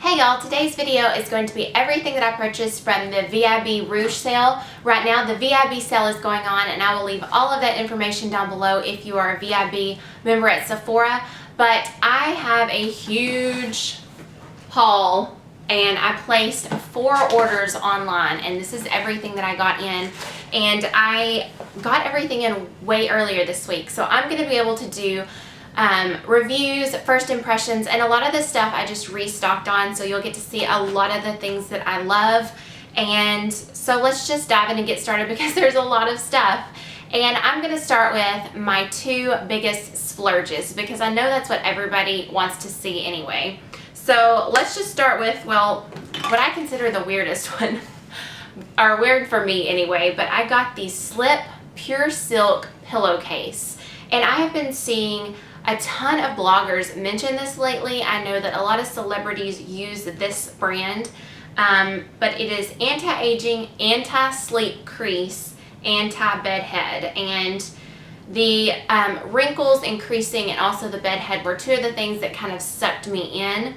Hey y'all, today's video is going to be everything that I purchased from the VIB Rouge Sale. Right now the VIB sale is going on and I will leave all of that information down below if you are a VIB member at Sephora. But I have a huge haul and I placed 4 orders online, and this is everything that I got in, and I got everything in way earlier this week, so I'm going to be able to do reviews, first impressions, and a lot of this stuff I just restocked on, so you'll get to see a lot of the things that I love. And so let's just dive in and get started because there's a lot of stuff. And I'm going to start with my 2 biggest splurges because I know that's what everybody wants to see anyway. So let's just start with, well, what I consider the weirdest one, or weird for me anyway, but I got the Slip Pure Silk pillowcase. And I have been seeing a ton of bloggers mention this lately. I know that a lot of celebrities use this brand, but it is anti-aging, anti-sleep crease, anti-bed head, and the wrinkles increasing and also the bed head were 2 of the things that kind of sucked me in.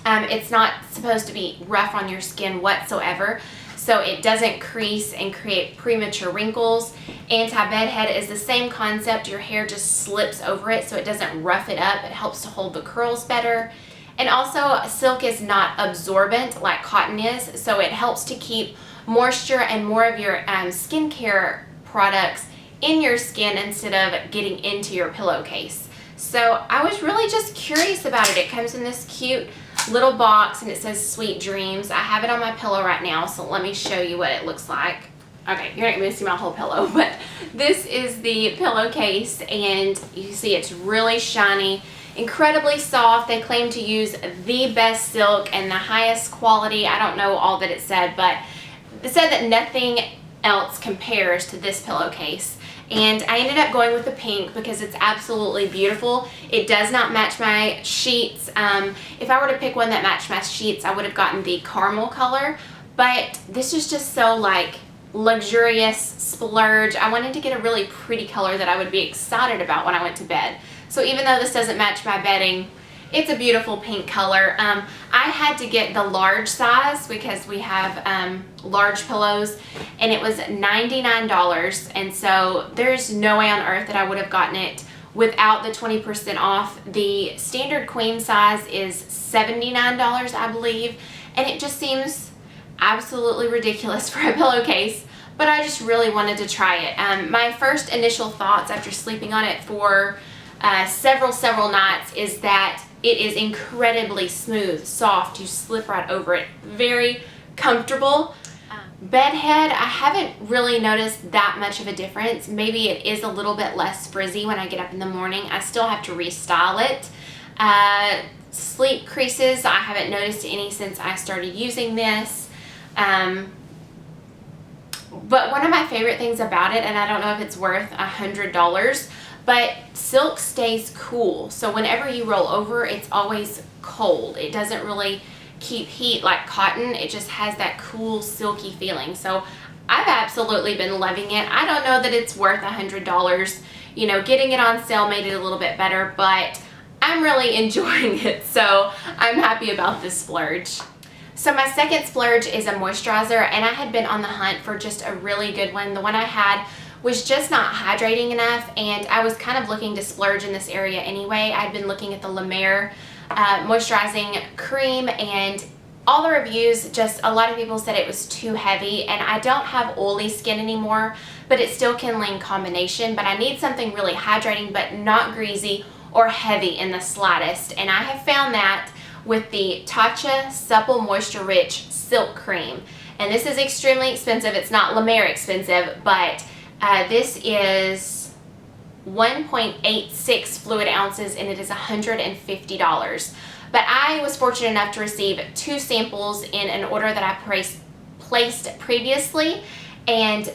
It's not supposed to be rough on your skin whatsoever, so it doesn't crease and create premature wrinkles. Anti-bed head is the same concept. Your hair just slips over it so it doesn't rough it up. It helps to hold the curls better. And also, silk is not absorbent like cotton is, so it helps to keep moisture and more of your skincare products in your skin instead of getting into your pillowcase. So I was really just curious about it. It comes in this cute little box and it says Sweet Dreams. I have it on my pillow right now, so let me show you what it looks like. Okay, you're not going to see my whole pillow, but this is the pillowcase, and you see it's really shiny, incredibly soft. They claim to use the best silk and the highest quality. I don't know all that it said, but it said that nothing else compares to this pillowcase. And I ended up going with the pink because it's absolutely beautiful. It does not match my sheets. If I were to pick one that matched my sheets, I would have gotten the caramel color. But this is just so like luxurious splurge. I wanted to get a really pretty color that I would be excited about when I went to bed. So even though this doesn't match my bedding, it's a beautiful pink color. I had to get the large size because we have large pillows, and it was $99, and so there's no way on earth that I would have gotten it without the 20% off. The standard queen size is $79, I believe, and it just seems absolutely ridiculous for a pillowcase, but I just really wanted to try it. My first initial thoughts after sleeping on it for several nights is that it is incredibly smooth, soft, you slip right over it, very comfortable. Bed head, I haven't really noticed that much of a difference. Maybe it is a little bit less frizzy when I get up in the morning. I still have to restyle it. Sleep creases, I haven't noticed any since I started using this. But one of my favorite things about it, and I don't know if it's worth $100, but silk stays cool. So whenever you roll over, it's always cold. It doesn't really keep heat like cotton. It just has that cool silky feeling. So I've absolutely been loving it. I don't know that it's worth $100. You know, getting it on sale made it a little bit better, but I'm really enjoying it. So I'm happy about this splurge. So my second splurge is a moisturizer, and I had been on the hunt for just a really good one. The one I had was just not hydrating enough, and I was kind of looking to splurge in this area anyway. I'd been looking at the La Mer moisturizing cream, and all the reviews, just a lot of people said it was too heavy, and I don't have oily skin anymore, but it still can lend combination, but I need something really hydrating but not greasy or heavy in the slightest, and I have found that with the Tatcha Supple Moisture Rich Silk Cream. And this is extremely expensive. It's not La Mer expensive, but this is 1.86 fluid ounces, and it is $150. But I was fortunate enough to receive 2 samples in an order that I placed previously, and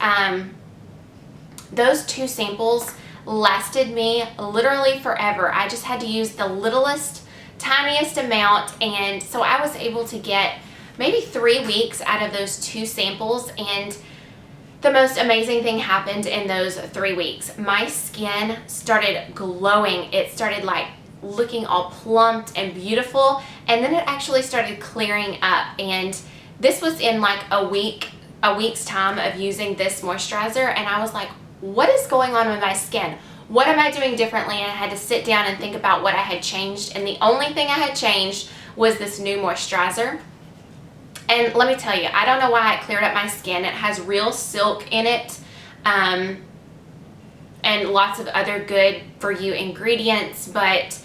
those 2 samples lasted me literally forever. I just had to use the littlest, tiniest amount, and so I was able to get maybe 3 weeks out of those 2 samples, and the most amazing thing happened in those 3 weeks. My skin started glowing. It started like looking all plumped and beautiful, and then it actually started clearing up. And this was in like a week's time of using this moisturizer, and I was like, what is going on with my skin? What am I doing differently? And I had to sit down and think about what I had changed, and the only thing I had changed was this new moisturizer. And let me tell you, I don't know why it cleared up my skin. It has real silk in it, and lots of other good for you ingredients, but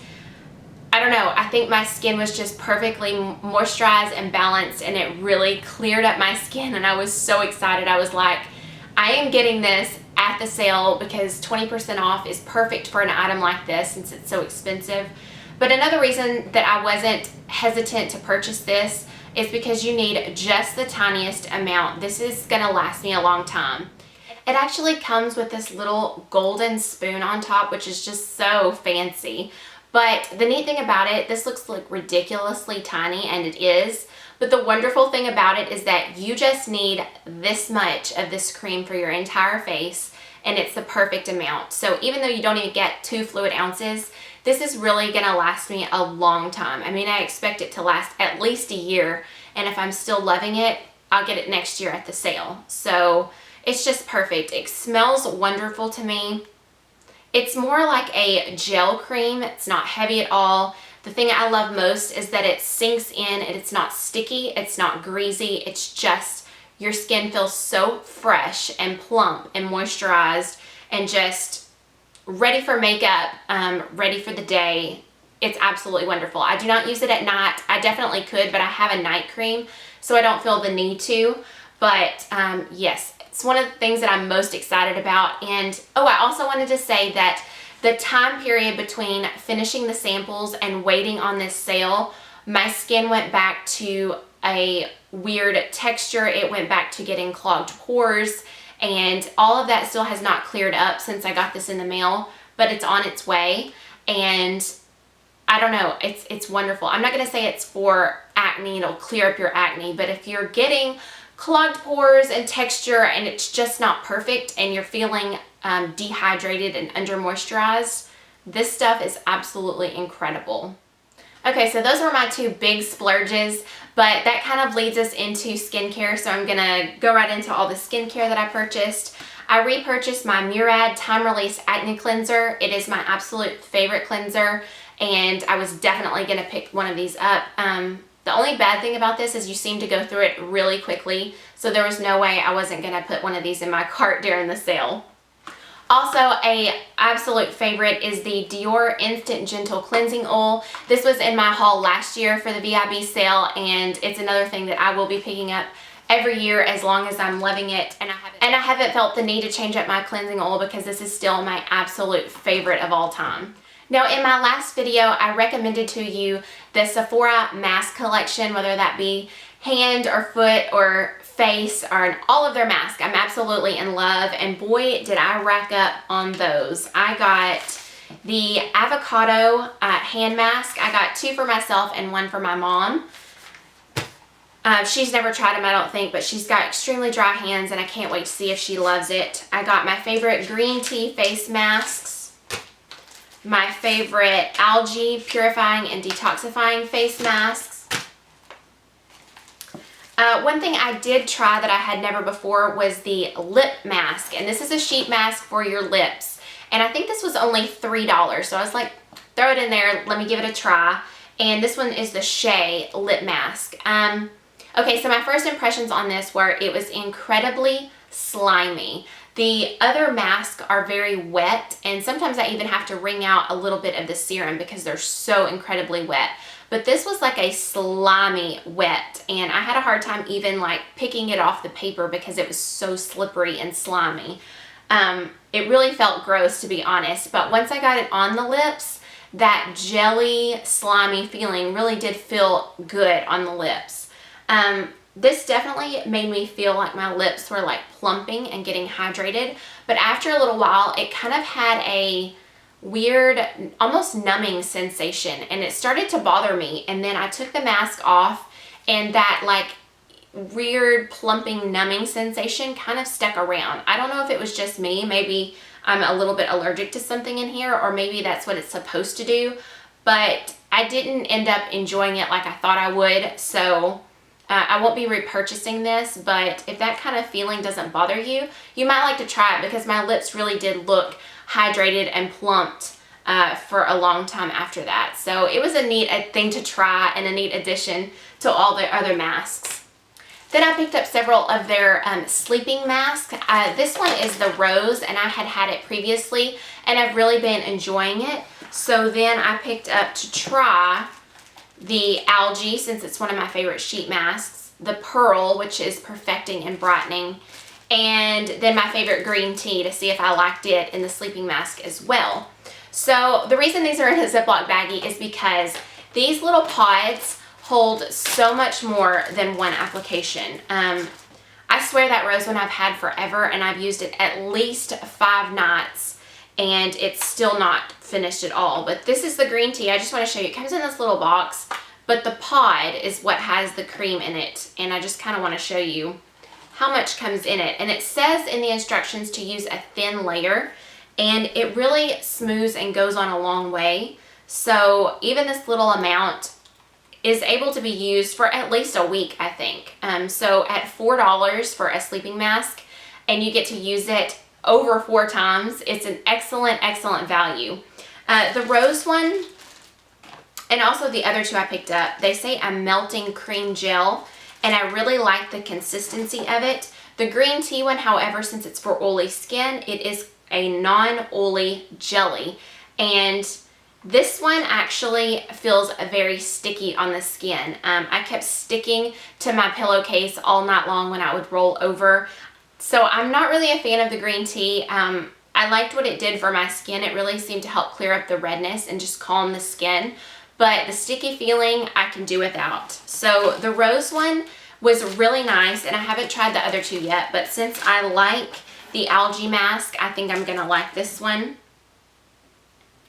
I don't know, I think my skin was just perfectly moisturized and balanced, and it really cleared up my skin, and I was so excited. I was like, I am getting this at the sale because 20% off is perfect for an item like this since it's so expensive. But another reason that I wasn't hesitant to purchase this is because you need just the tiniest amount. This is gonna last me a long time. It actually comes with this little golden spoon on top, which is just so fancy. But the neat thing about it, this looks like ridiculously tiny, and it is. But the wonderful thing about it is that you just need this much of this cream for your entire face, and it's the perfect amount. So even though you don't even get 2 fluid ounces, this is really gonna last me a long time. I mean, I expect it to last at least a year, and if I'm still loving it, I'll get it next year at the sale. So it's just perfect. It smells wonderful to me. It's more like a gel cream. It's not heavy at all. The thing I love most is that it sinks in and it's not sticky, it's not greasy. It's just, your skin feels so fresh and plump and moisturized and just ready for makeup, ready for the day. It's absolutely wonderful. I do not use it at night. I definitely could, but I have a night cream, so I don't feel the need to. But yes, it's one of the things that I'm most excited about. And oh, I also wanted to say that the time period between finishing the samples and waiting on this sale, my skin went back to a weird texture. It went back to getting clogged pores, and all of that still has not cleared up since I got this in the mail, but it's on its way. And I don't know, it's wonderful. I'm not gonna say it's for acne, it'll clear up your acne, but if you're getting clogged pores and texture and it's just not perfect and you're feeling dehydrated and under moisturized, this stuff is absolutely incredible. Okay, so those were my 2 big splurges, but that kind of leads us into skincare, so I'm gonna go right into all the skincare that I purchased. I repurchased my Murad Time Release Acne Cleanser. It is my absolute favorite cleanser, and I was definitely gonna pick one of these up. The only bad thing about this is you seem to go through it really quickly, so there was no way I wasn't gonna put one of these in my cart during the sale. Also, a absolute favorite is the Dior Instant Gentle Cleansing Oil. This was in my haul last year for the VIB sale, and it's another thing that I will be picking up every year as long as I'm loving it. And I haven't felt the need to change up my cleansing oil because this is still my absolute favorite of all time. Now, in my last video, I recommended to you the Sephora mask collection, whether that be hand or foot or face or all of their masks. I'm absolutely in love, and boy, did I rack up on those. I got the avocado hand mask. I got 2 for myself and 1 for my mom. She's never tried them, I don't think, but she's got extremely dry hands, and I can't wait to see if she loves it. I got my favorite green tea face masks, my favorite algae purifying and detoxifying face masks. One thing I did try that I had never before was the lip mask, and this is a sheet mask for your lips, and I think this was only $3, so I was like, throw it in there, let me give it a try. And this one is the Shea lip mask. Okay, so my first impressions on this were it was incredibly slimy. The other masks are very wet, and sometimes I even have to wring out a little bit of the serum because they're so incredibly wet. But this was like a slimy wet, and I had a hard time even like picking it off the paper because it was so slippery and slimy. It really felt gross, to be honest, but once I got it on the lips, that jelly, slimy feeling really did feel good on the lips. This definitely made me feel like my lips were like plumping and getting hydrated, but after a little while, it kind of had a weird, almost numbing sensation, and it started to bother me. And then I took the mask off, and that like weird plumping, numbing sensation kind of stuck around. I don't know if it was just me. Maybe I'm a little bit allergic to something in here, or maybe that's what it's supposed to do. but I didn't end up enjoying it like I thought I would, so I won't be repurchasing this, but if that kind of feeling doesn't bother you, you might like to try it because my lips really did look hydrated and plumped for a long time after that. So it was a neat thing to try and a neat addition to all the other masks. Then I picked up several of their sleeping masks. This one is the Rose, and I had it previously, and I've really been enjoying it. So then I picked up to try the Algae, since it's one of my favorite sheet masks, the Pearl, which is perfecting and brightening, and then my favorite green tea to see if I liked it in the sleeping mask as well. So the reason these are in a Ziploc baggie is because these little pods hold so much more than one application. I swear that Rose one I've had forever, and I've used it at least 5 nights, and it's still not finished at all. But this is the green tea. I just want to show you. It comes in this little box, but the pod is what has the cream in it, and I just kind of want to show you how much comes in it. And it says in the instructions to use a thin layer, and it really smooths and goes on a long way. So even this little amount is able to be used for at least a week, I think. So at $4 for a sleeping mask, and you get to use it over 4 times, it's an excellent, excellent value. The Rose one, and also the other two I picked up, they say a melting cream gel, and I really like the consistency of it. The green tea one, however, since it's for oily skin, it is a non-oily jelly, and this one actually feels very sticky on the skin. I kept sticking to my pillowcase all night long when I would roll over. So I'm not really a fan of the green tea. I liked what it did for my skin. It really seemed to help clear up the redness and just calm the skin. But the sticky feeling I can do without. So the Rose one was really nice, and I haven't tried the other two yet. But since I like the Algae mask, I think I'm gonna like this one.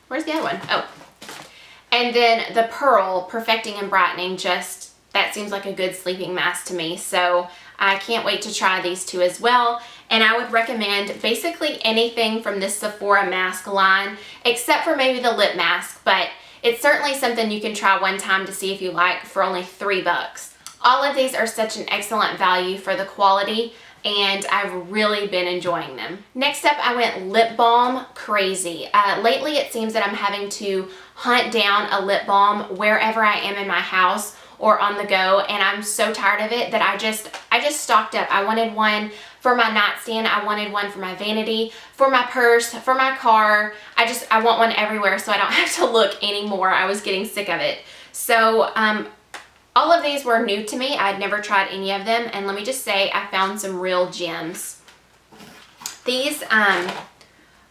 Where's the other one? Oh. And then the Pearl, Perfecting and Brightening, just, that seems like a good sleeping mask to me. So I can't wait to try these two as well. And I would recommend basically anything from this Sephora mask line, except for maybe the lip mask. But it's certainly something you can try one time to see if you like for only $3. All of these are such an excellent value for the quality, and I've really been enjoying them. Next up, I went lip balm crazy. Lately, it seems that I'm having to hunt down a lip balm wherever I am in my house or on the go, and I'm so tired of it that I just stocked up. I wanted one for my nightstand. I wanted one for my vanity, for my purse, for my car. I want one everywhere so I don't have to look anymore. I was getting sick of it. So all of these were new to me. I'd never tried any of them, and let me just say I found some real gems. These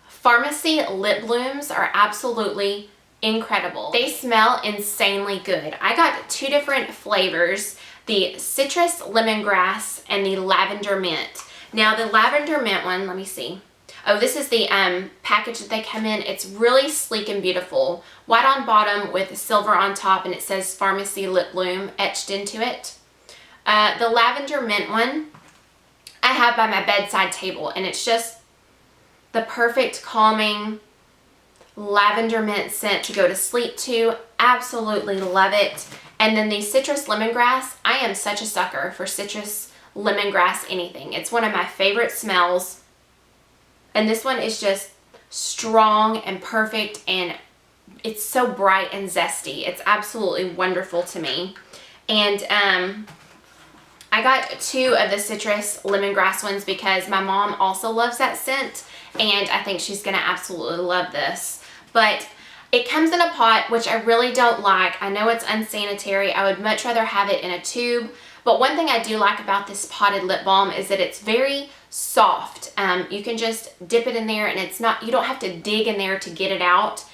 Pharmacy lip blooms are absolutely incredible. They smell insanely good. I got 2 different flavors, the citrus lemongrass and the lavender mint. Now the lavender mint one, let me see. Oh, this is the package that they come in. It's really sleek and beautiful. White on bottom with silver on top, and it says Pharmacy Lip Bloom etched into it. The lavender mint one I have by my bedside table, and it's just the perfect calming lavender mint scent to go to sleep to. Absolutely love it. And then the citrus lemongrass, I am such a sucker for citrus lemongrass anything. It's one of my favorite smells. And this one is just strong and perfect, and it's so bright and zesty. It's absolutely wonderful to me. And I got 2 of the citrus lemongrass ones because my mom also loves that scent, and I think she's gonna absolutely love this. But it comes in a pot, which I really don't like. I know it's unsanitary. I would much rather have it in a tube. But one thing I do like about this potted lip balm is that it's very soft. You can just dip it in there, and it's not, you don't have to dig in there to get it out.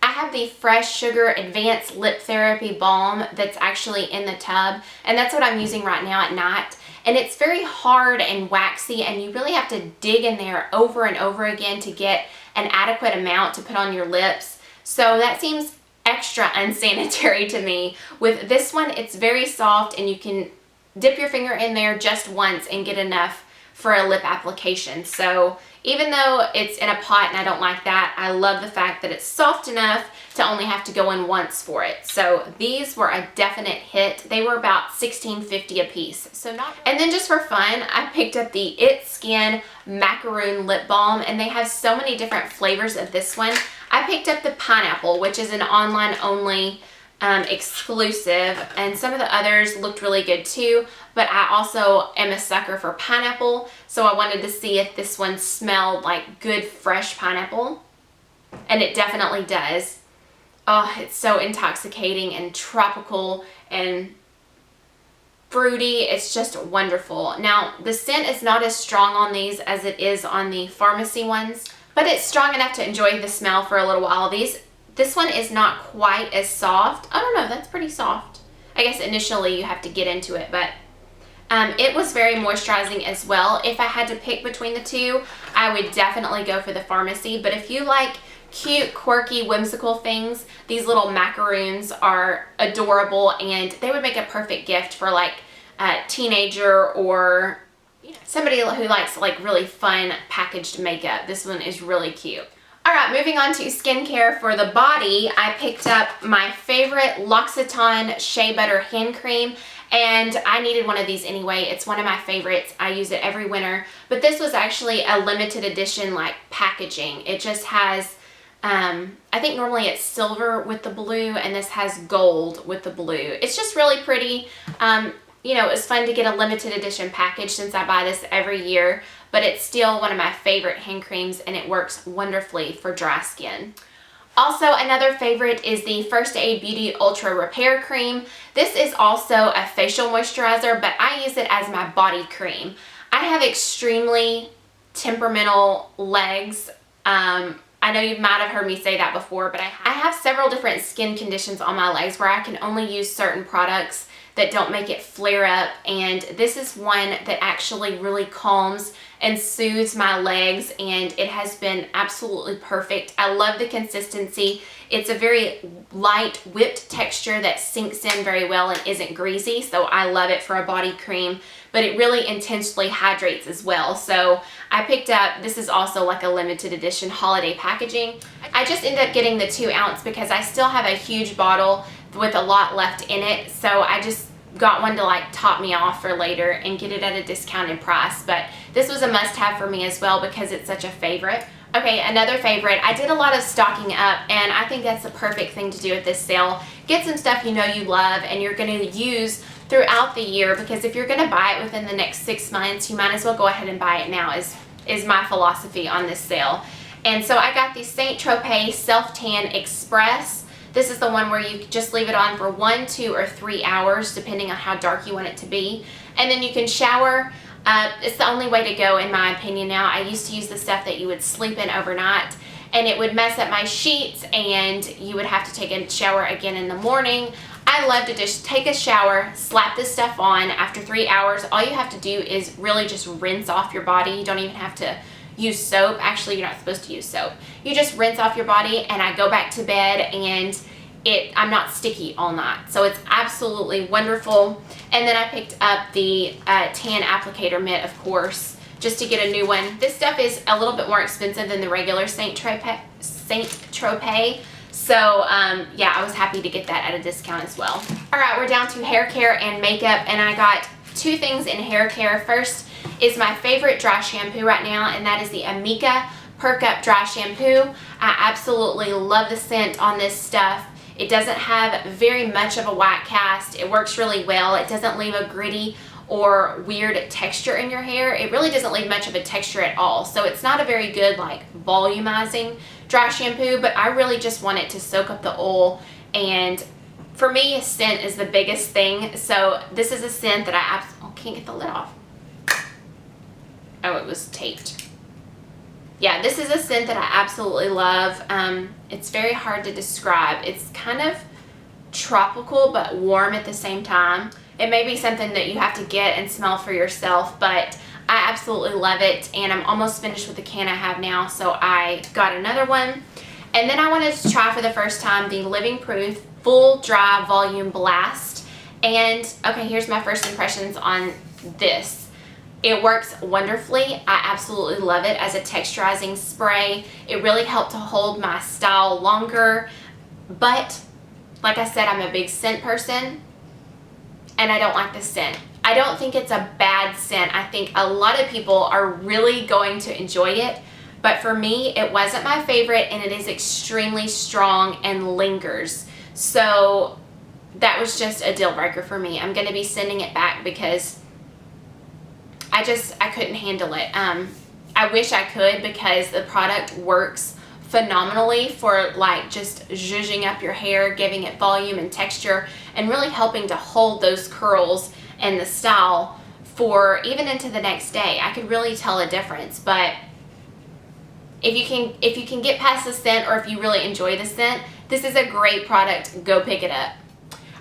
I have the Fresh Sugar Advanced Lip Therapy Balm that's actually in the tub, and that's what I'm using right now at night. And it's very hard and waxy, and you really have to dig in there over and over again to get an adequate amount to put on your lips. So that seems extra unsanitary to me. With this one, it's very soft, and you can dip your finger in there just once and get enough for a lip application. So even though it's in a pot and I don't like that, I love the fact that it's soft enough to only have to go in once for it. So these were a definite hit. They were about $16.50 a piece. So not. And then just for fun, I picked up the It Skin Macaroon Lip Balm, and they have so many different flavors of this one. I picked up the pineapple, which is an online only exclusive, and some of the others looked really good too, but I also am a sucker for pineapple, so I wanted to see if this one smelled like good fresh pineapple, and it definitely does. Oh, it's so intoxicating and tropical and fruity. It's just wonderful. Now, the scent is not as strong on these as it is on the pharmacy ones, but it's strong enough to enjoy the smell for a little while. This one is not quite as soft. I don't know, that's pretty soft. I guess initially you have to get into it, but it was very moisturizing as well. If I had to pick between the two, I would definitely go for the pharmacy, but if you like cute, quirky, whimsical things, these little macaroons are adorable, and they would make a perfect gift for like a teenager or somebody who likes like really fun packaged makeup. This one is really cute. Alright, moving on to skincare for the body, I picked up my favorite L'Occitane Shea Butter Hand Cream, and I needed one of these anyway. It's one of my favorites. I use it every winter, but this was actually a limited edition like packaging. It just has, I think normally it's silver with the blue, and this has gold with the blue. It's just really pretty. You know, it was fun to get a limited edition package since I buy this every year, but it's still one of my favorite hand creams, and it works wonderfully for dry skin. Also, another favorite is the First Aid Beauty Ultra Repair Cream. This is also a facial moisturizer, but I use it as my body cream. I have extremely temperamental legs. I know you might have heard me say that before, but I have several different skin conditions on my legs where I can only use certain products that don't make it flare up, and this is one that actually really calms and soothes my legs, and it has been absolutely perfect. I love the consistency. It's a very light whipped texture that sinks in very well and isn't greasy, so I love it for a body cream, but it really intensely hydrates as well. So I picked up, this is also like a limited edition holiday packaging. I just ended up getting the 2 ounce because I still have a huge bottle with a lot left in it, so I just got one to like top me off for later and get it at a discounted price, but this was a must-have for me as well because it's such a favorite. Okay, another favorite. I did a lot of stocking up, and I think that's the perfect thing to do at this sale. Get some stuff you know you love and you're going to use throughout the year, because if you're going to buy it within the next 6 months, you might as well go ahead and buy it now is my philosophy on this sale. And so I got the Saint Tropez Self Tan Express. This is the one where you just leave it on for 1, 2, or 3 hours, depending on how dark you want it to be. And then you can shower. It's the only way to go, in my opinion now. I used to use the stuff that you would sleep in overnight, and it would mess up my sheets, and you would have to take a shower again in the morning. I love to just take a shower, slap this stuff on. After 3 hours, all you have to do is really just rinse off your body. You don't even have to use soap. Actually, you're not supposed to use soap. You just rinse off your body, and I go back to bed, and I'm not sticky all night. So it's absolutely wonderful. And then I picked up the tan applicator mitt, of course, just to get a new one. This stuff is a little bit more expensive than the regular Saint Tropez. So yeah, I was happy to get that at a discount as well. All right, we're down to hair care and makeup, and I got 2 things in hair care. First is my favorite dry shampoo right now, and that is the Amika Perk Up Dry Shampoo. I absolutely love the scent on this stuff. It doesn't have very much of a white cast. It works really well. It doesn't leave a gritty or weird texture in your hair. It really doesn't leave much of a texture at all. So it's not a very good like volumizing dry shampoo, but I really just want it to soak up the oil, and for me, scent is the biggest thing. So this is a scent that I can't get the lid off. Oh, it was taped. Yeah, this is a scent that I absolutely love. It's very hard to describe. It's kind of tropical but warm at the same time. It may be something that you have to get and smell for yourself, but I absolutely love it, and I'm almost finished with the can I have now, so I got another one. And then I wanted to try for the first time the Living Proof Full Dry Volume Blast. And okay, here's my first impressions on this. It works wonderfully. I absolutely love it as a texturizing spray. It really helped to hold my style longer. But like I said, I'm a big scent person and I don't like the scent. I don't think it's a bad scent. I think a lot of people are really going to enjoy it. But for me, it wasn't my favorite, and it is extremely strong and lingers. So that was just a deal breaker for me. I'm going to be sending it back because I couldn't handle it. I wish I could, because the product works phenomenally for like just zhuzhing up your hair, giving it volume and texture, and really helping to hold those curls and the style for even into the next day. I could really tell a difference. But if you can get past the scent, or if you really enjoy the scent, this is a great product. Go pick it up.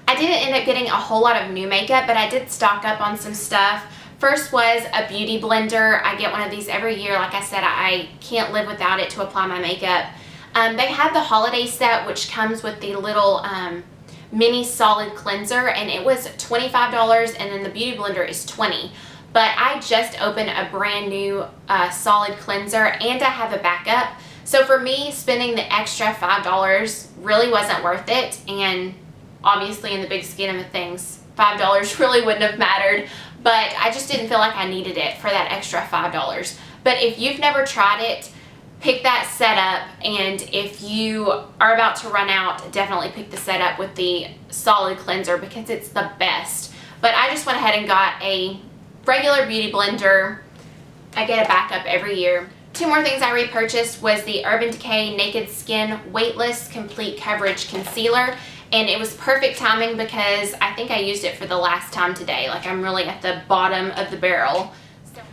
I didn't end up getting a whole lot of new makeup, but I did stock up on some stuff. First was a beauty blender. I get one of these every year. Like I said, I can't live without it to apply my makeup. They have the holiday set, which comes with the little mini solid cleanser, and it was $25, and then the beauty blender is $20. But I just opened a brand new solid cleanser, and I have a backup. So for me, spending the extra $5 really wasn't worth it. And obviously, in the big scheme of things, $5 really wouldn't have mattered. But I just didn't feel like I needed it for that extra $5. But if you've never tried it, pick that set up. And if you are about to run out, definitely pick the set up with the solid cleanser, because it's the best. But I just went ahead and got a regular beauty blender. I get a backup every year. Two more things I repurchased was the Urban Decay Naked Skin Weightless Complete Coverage Concealer. And it was perfect timing, because I think I used it for the last time today. Like, I'm really at the bottom of the barrel.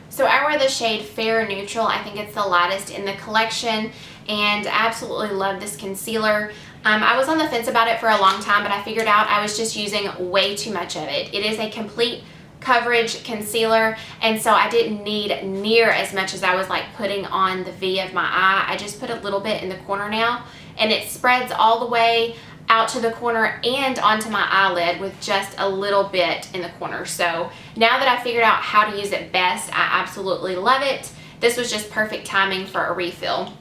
So I wear the shade Fair Neutral. I think it's the lightest in the collection, and I absolutely love this concealer. I was on the fence about it for a long time, but I figured out I was just using way too much of it. It is a complete coverage concealer, and so I didn't need near as much as I was like putting on the V of my eye. I just put a little bit in the corner now, and it spreads all the way out to the corner and onto my eyelid with just a little bit in the corner. So now that I figured out how to use it best, I absolutely love it. This was just perfect timing for a refill.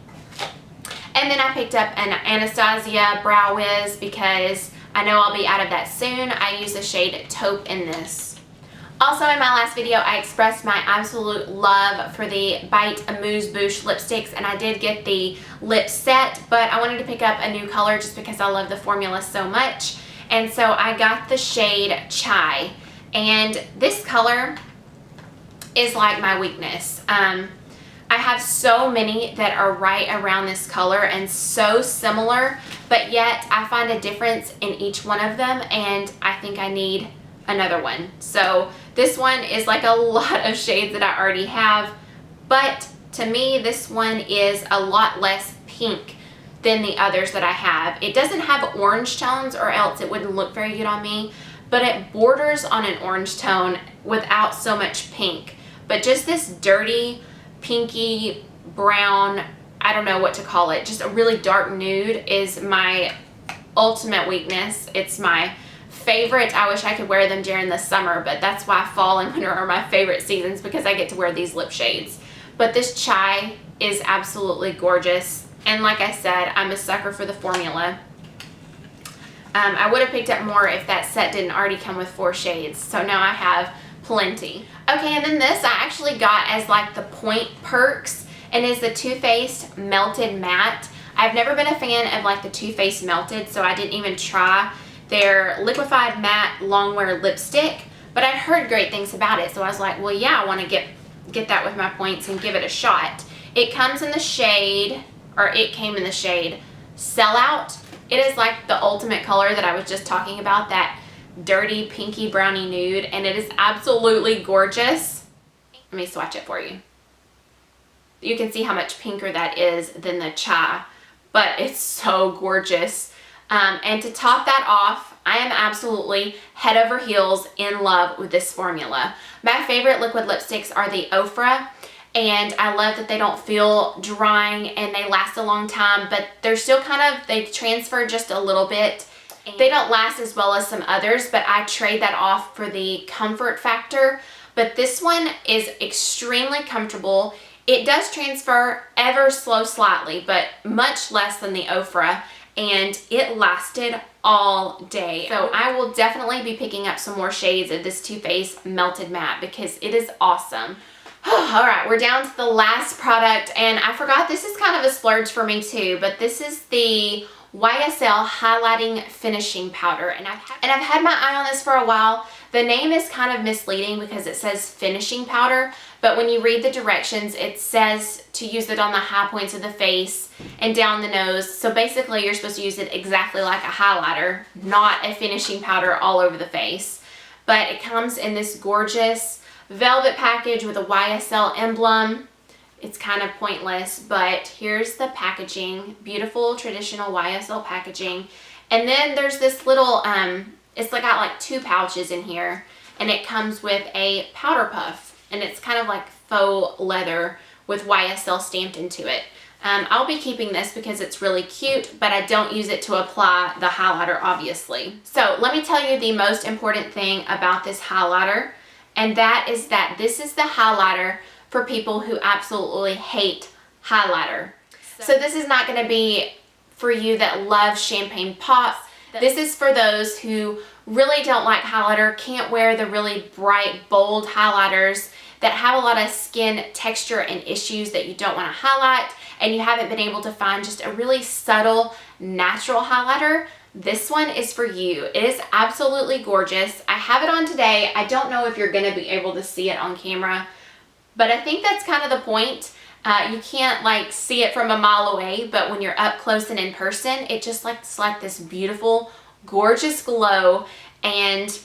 And then I picked up an Anastasia Brow Wiz, because I know I'll be out of that soon. I use the shade Taupe in this. Also, in my last video, I expressed my absolute love for the Bite Amuse Bouche lipsticks, and I did get the lip set, but I wanted to pick up a new color just because I love the formula so much. And so I got the shade Chai, and this color is like my weakness. I have so many that are right around this color and so similar, but yet I find a difference in each one of them, and I think I need another one. So this one is like a lot of shades that I already have, but to me this one is a lot less pink than the others that I have. It doesn't have orange tones, or else it wouldn't look very good on me, but it borders on an orange tone without so much pink. But just this dirty pinky brown, I don't know what to call it, just a really dark nude is my ultimate weakness. It's my favorite. I wish I could wear them during the summer, but that's why fall and winter are my favorite seasons, because I get to wear these lip shades. But this Chai is absolutely gorgeous, and like I said, I'm a sucker for the formula. I would have picked up more if that set didn't already come with 4 shades, so now I have plenty. Okay, and then this I actually got as like the point perks, and is the Too Faced Melted Matte. I've never been a fan of like the Too Faced Melted, so I didn't even try their liquefied matte longwear lipstick, but I'd heard great things about it, so I was like, well, yeah, I want to get that with my points and give it a shot. It comes in the shade, or it came in the shade Sellout. It is like the ultimate color that I was just talking about, that dirty pinky brownie nude, and it is absolutely gorgeous. Let me swatch it for you. You can see how much pinker that is than the Chai, but it's so gorgeous. And to top that off, I am absolutely head over heels in love with this formula. My favorite liquid lipsticks are the Ofra, and I love that they don't feel drying and they last a long time, but they're still they transfer just a little bit. They don't last as well as some others, but I trade that off for the comfort factor. but this one is extremely comfortable. It does transfer ever so slightly, but much less than the Ofra, and it lasted all day. So I will definitely be picking up some more shades of this Too Faced Melted Matte because it is awesome. All right, we're down to the last product, and I forgot this is kind of a splurge for me too, but this is the YSL Highlighting Finishing Powder, and I've had my eye on this for a while. The name is kind of misleading because it says finishing powder, but when you read the directions, it says to use it on the high points of the face and down the nose. So basically, you're supposed to use it exactly like a highlighter, not a finishing powder all over the face. But it comes in this gorgeous velvet package with a YSL emblem. It's kind of pointless, but here's the packaging. Beautiful traditional YSL packaging. And then there's this little, it's got like 2 pouches in here, and it comes with a powder puff, and it's kind of like faux leather with YSL stamped into it. I'll be keeping this because it's really cute, but I don't use it to apply the highlighter, obviously. So let me tell you the most important thing about this highlighter, and that is that this is the highlighter for people who absolutely hate highlighter. So this is not going to be for you that love champagne pops. This is for those who really don't like highlighter, can't wear the really bright, bold highlighters that have a lot of skin texture and issues that you don't want to highlight, and you haven't been able to find just a really subtle, natural highlighter. This one is for you. It is absolutely gorgeous. I have it on today. I don't know if you're going to be able to see it on camera, but I think that's kind of the point. You can't like see it from a mile away, but when you're up close and in person, it just looks like this beautiful, gorgeous glow. And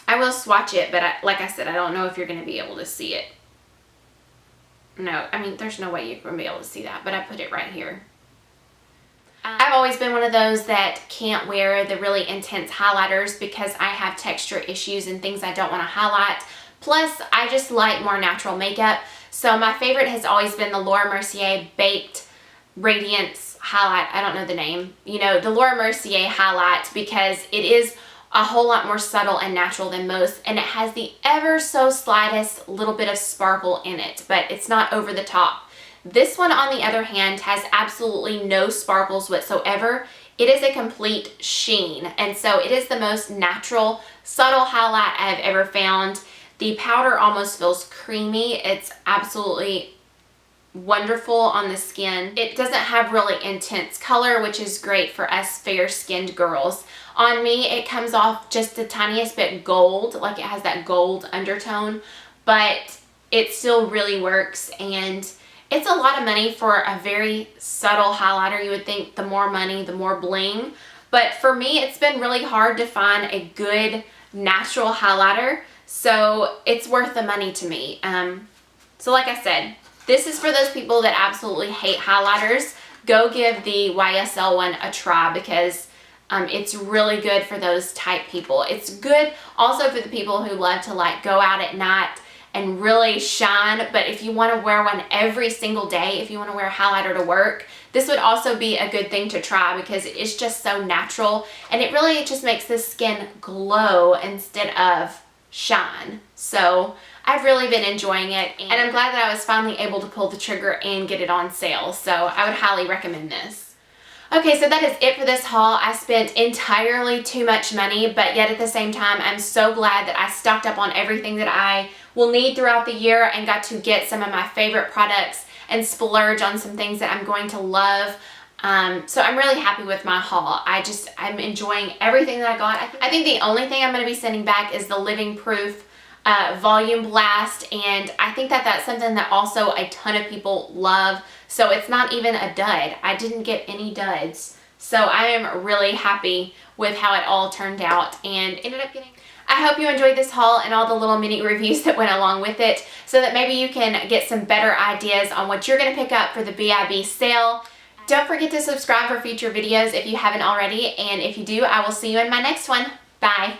I will swatch it, but like I said, I don't know if you're going to be able to see it. No, I mean, there's no way you're going to be able to see that, but I put it right here. I've always been one of those that can't wear the really intense highlighters because I have texture issues and things I don't want to highlight. Plus, I just like more natural makeup. So my favorite has always been the Laura Mercier Baked Radiance Highlight. I don't know the name. You know, the Laura Mercier Highlight, because it is a whole lot more subtle and natural than most, and it has the ever so slightest little bit of sparkle in it, but it's not over the top. This one, on the other hand, has absolutely no sparkles whatsoever. It is a complete sheen, and so it is the most natural, subtle highlight I've ever found. The powder almost feels creamy. It's absolutely wonderful on the skin. It doesn't have really intense color, which is great for us fair-skinned girls. On me, it comes off just the tiniest bit gold, like it has that gold undertone, but it still really works, and it's a lot of money for a very subtle highlighter. You would think the more money, the more bling, but for me, it's been really hard to find a good natural highlighter. So it's worth the money to me. So like I said, this is for those people that absolutely hate highlighters. Go give the YSL one a try because it's really good for those type people. It's good also for the people who love to like go out at night and really shine, but if you want to wear one every single day, if you want to wear a highlighter to work, this would also be a good thing to try because it's just so natural, and it really just makes the skin glow instead of shine. So I've really been enjoying it, and I'm glad that I was finally able to pull the trigger and get it on sale. So I would highly recommend this. Okay, so that is it for this haul. I spent entirely too much money, but yet at the same time, I'm so glad that I stocked up on everything that I will need throughout the year and got to get some of my favorite products and splurge on some things that I'm going to love. So I'm really happy with my haul. I'm enjoying everything that I got. I think the only thing I'm going to be sending back is the Living Proof Volume Blast, and I think that that's something that also a ton of people love. So it's not even a dud. I didn't get any duds. So I am really happy with how it all turned out and ended up getting... I hope you enjoyed this haul and all the little mini reviews that went along with it so that maybe you can get some better ideas on what you're going to pick up for the VIB sale. Don't forget to subscribe for future videos if you haven't already, and if you do, I will see you in my next one. Bye!